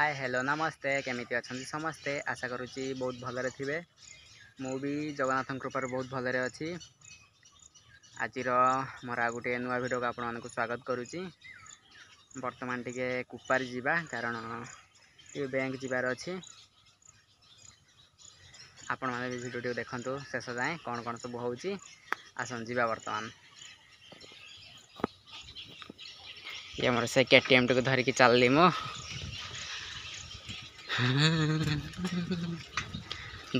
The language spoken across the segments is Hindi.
हाय हेलो नमस्ते केमिति अछंती समस्ते आशा करुच्ची बहुत भलरे थिबे। मु भी जगन्नाथ कृपार बहुत भलरे अच्छी। आज मोर आ गोटे नुआ वीडियो को आपण को स्वागत करुच्ची। वर्तमान टिके कुपार जीवा कारण ये बैंक जीवार अच्छी। आपण माने भी वीडियो देखंतु शेष जाए कौन कौन सब होउची। आसन जीवा वर्तमान ये मोर से केटीएम को धरिकी चलली मो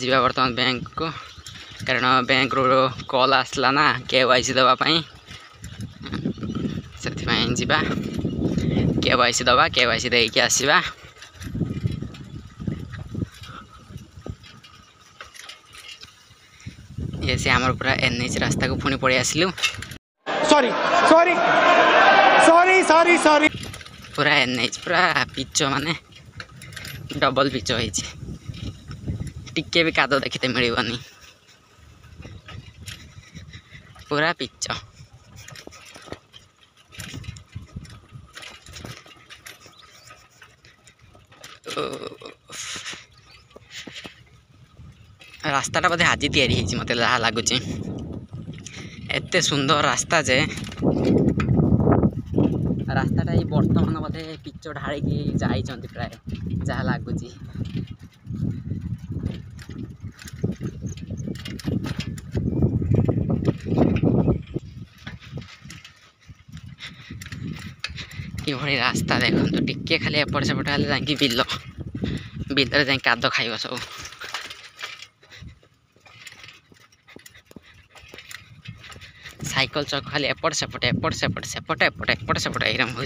जीवा वर्तमान बैंक को कारण बैंक रो कॉल आसला ना केवाईसी दवाई से जीवा केवाईसी दबा केवाईसी देकी आसवा। ये से आमर पूरा एनएच रास्ता को पुणी पड़े आसलु। Sorry sorry sorry sorry sorry पूरा एनएच पूरा पिच माने डबल पिच होई टिके भी कादो देखते मिलबनी पूरा पिच। रास्ताटा बोधे आज तैयारी मत लगुच एत सुंदर रास्ता जे रास्ताटा ये बर्तमान बोधे पिच ढाड़ी जाई प्राय जहाँ लगुच। ये रास्ता देखो टिके खाली एपट सेपट हेल्ले जाकि बिल बिलर जा काद खाइब सब। साइकल चक खाली एपट सेपट एपट सेपट सेपट एपट एपट सेपट एरम हो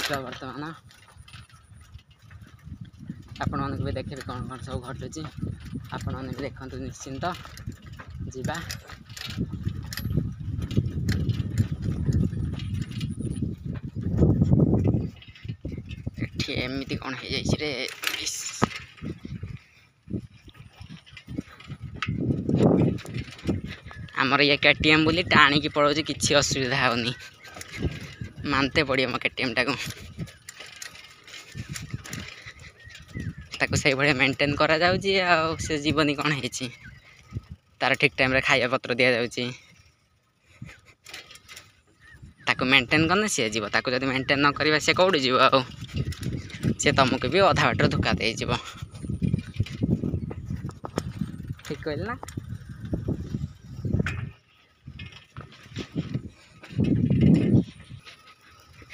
जा बर्तमान आपण मानक भी देखे कौन कौन सब घटुची आपण मैंने भी देखते निश्चिंत जीवा। एमती कौन हो जाए आमर ये केटीएम बोली टाणी की पड़ो किसी असुविधा होनी मानते पड़ो मो केटीएम टाक ताको से भाया मेंटेन करा जाउची आ से जीवनी कौन है तार ठीक टाइम रे खाया पत्र दिया जाउची ताको मेंटेन करने सी जीव ताको जब मेंटेन न करवा सी कौड़ जीव आ सी तुमको भी अधा बाटर धोखा दे जीव। ठीक कहल ना।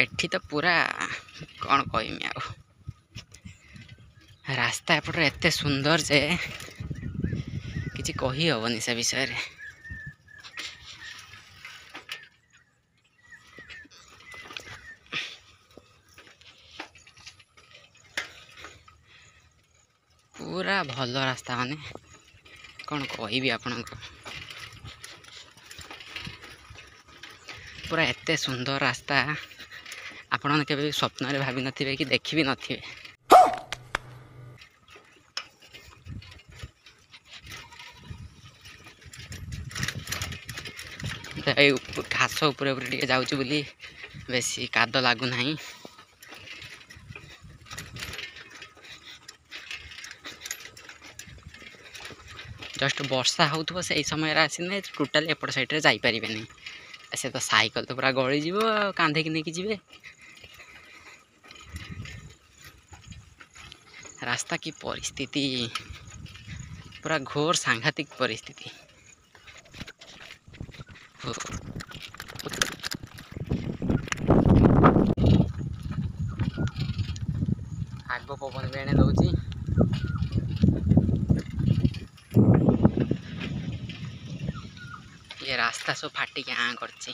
एठी तो पूरा कौन कहमी आ रास्ता एपट एत सुंदर जे किसी कही हेनी से विषय रे। पूरा भल रास्ता माने कौन कहबी आपण को पूरा एत सुंदर रास्ता आपण मैंने केबे स्वप्न भाभी नथिबे कि देखि भी नथिबे। घास उपरे टे जाऊँ बोली बेसी काद लगुना। जस्ट वर्षा हो से समय आसने टोटाल एपट साइड जापर नहीं से तो साइकल तो पूरा गली जीव कांधे की नहीं जी रास्ता की परिस्थिति पूरा घोर सांघातिक परिस्थिति। आग पवन भी एने दौची ये रास्ता सब फाटिक आँ करची।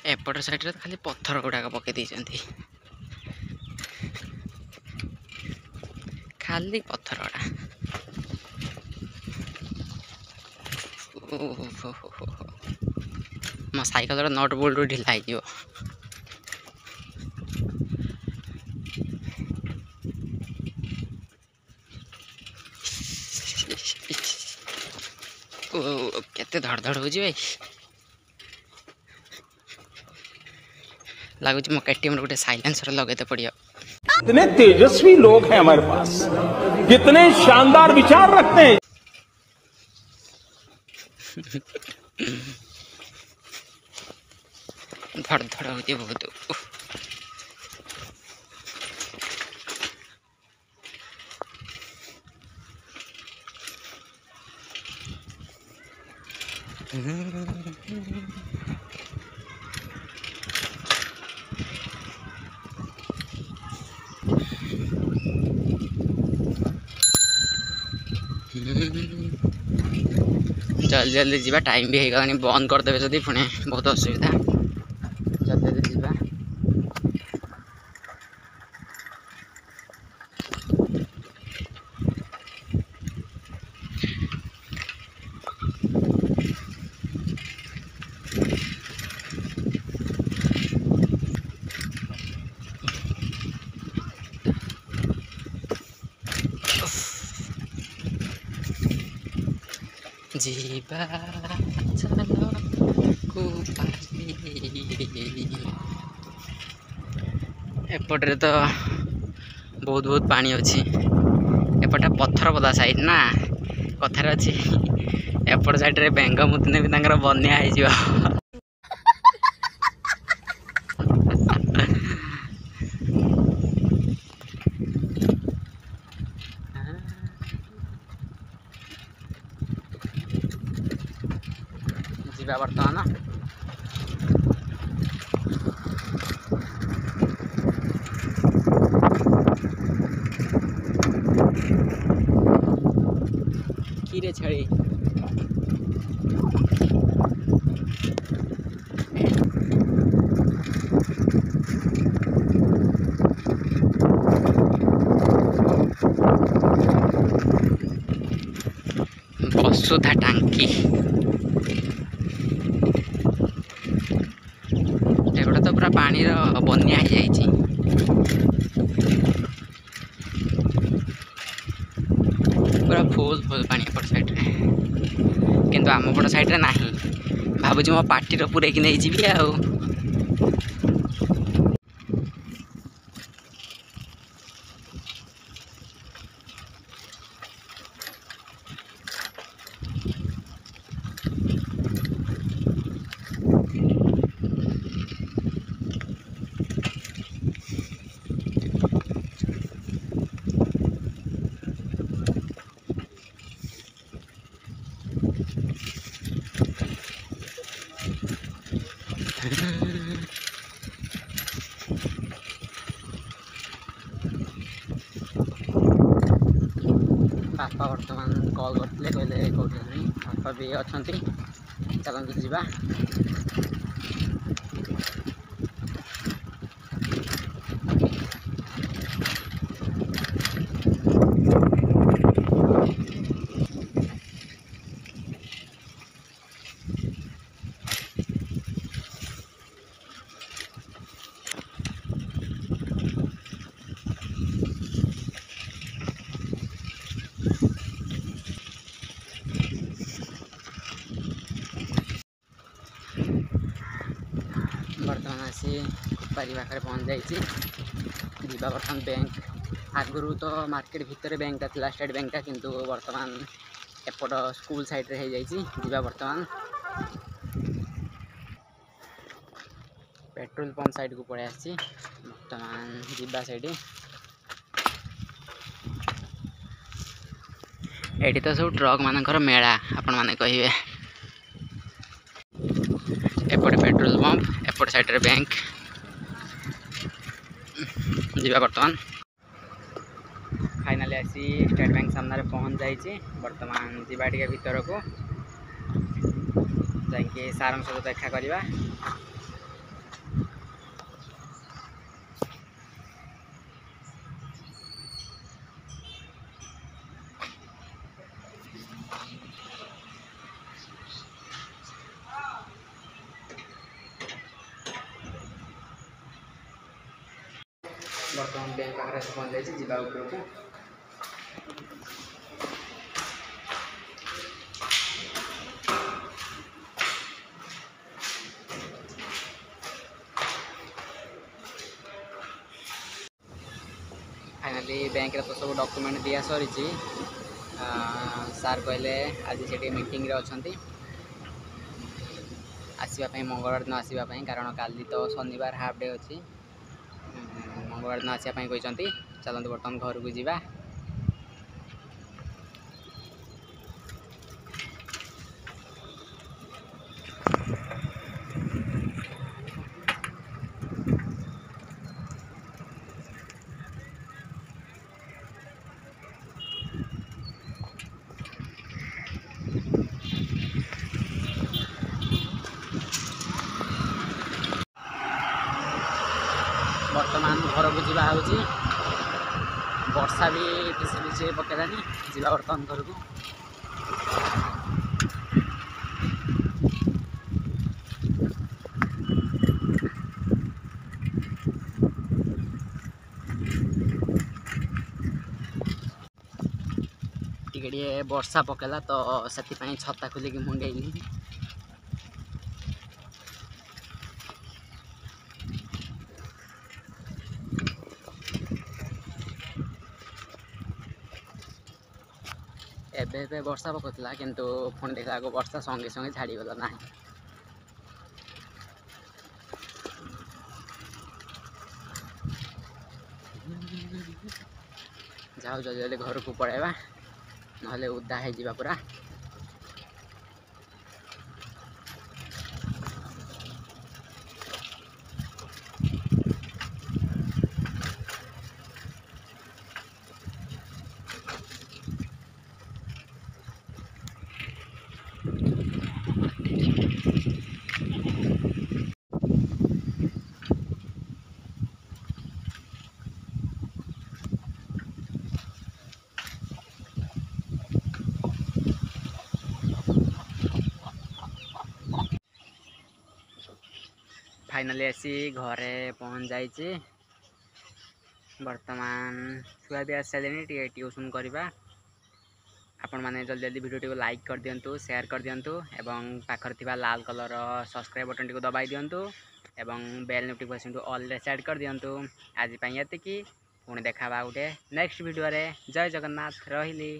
एपट साइड खाली पत्थर गुड़ाक पकई खाली पत्थर गुड़ा मो साइकेल नट बोल्ट ढिला हो केते धड़ धड़ हो भाई लगुच मो केटीएम गोटे साइलेंसर लगे पड़ियो। कितने तेजस्वी लोग हैं हमारे पास, कितने शानदार विचार रखते हैं। धड़ धड़ होती बहुत जल्दी जल्दी जीवा टाइम भी होगा बंद करदे जदि पुणी बहुत असुविधा जल्दी जल्दी जीवा जीवा चलो एपटे तो बहुत बहुत पानी अच्छी एपटे पत्थर बदा साइड ना कथार अच्छी एपट साइड रे बेंग मुतने भी तांकर बन्या हो जीवा बर्तमान किरे छड़ी वसुधा टांकी एगुड़ा तो पूरा पानी बन्या हो जाइए पूरा फुल फुल पानी एपट साइड रे किंतु आम पट साइड रे नहीं भावुँ मो पार्टी पूरे कि नहीं जी आ बापा बर्तमान कल करते कहले कौटे बापा भी अच्छा चलते जीवा बर्तमान आसी पारि पाखे पहुँच जाइए जीवा बर्तमान बैंक आगुरी तो मार्केट भितर बैंक था स्टेट बैंक किंतु बर्तमान एपट स्कूल साइड रे हो जाइए जीवा बर्तमान पेट्रोल पंप साइड को पड़े आसी बर्तमान जीवा साइड एटी तो सब ट्रक मानकर मेला आपण माने कहिबे एपटे पेट्रोल पंप एपट साइड रे बैंक जीवा बर्तमान फाइनाली आसी स्टेट बैंक सामने पहुँच जाइए बर्तमान जीवा टिके भीतर को जाकि सार सहित देखा करवा बर्तमान बैंक पाखे पहुँच जाइए जीवा उपरक फाइनाली बैंक तो सब डॉक्यूमेंट दिया सरी सार कहले आज से मीटिंग रे अच्छी आसवाई मंगलवार दिन आसवाई कारण काली तो शनिवार हाफ डे अच्छी मंगलवार दिन आसवाई कहते चलते बर्तमान घर को जीवा बर्तमान घर को जीवा हूँ वर्षा भी टिसी टिसी पकेलानी जीवा बर्तमान घर को टे वर्षा पकेला तो से छता खोलिकी मुंडेली एबे वर्षा पकड़ा किंतु पुणी देखा वर्षा संगे संगे छाड़गला ना जाओ जल्दी जल्दी घर को पलैबा ना उदा हो पूरा फाइनाली आसी घरे पहुँच जाइए बर्तमान छुआ भी आस सारे ट्यूशन करवा आपण मैंने जल्दी जल्दी वीडियो को लाइक कर दिंतु शेयर कर दिंतु एवं पाखर लाल कलर सब्सक्राइब बटन टी दबाई दिंतु एवं बेल नोटिफिकेशन टू ऑल रे सेट कर दिंतु आज ये पुणी देखा गोटे नेक्स्ट वीडियो रे जय जगन्नाथ रही।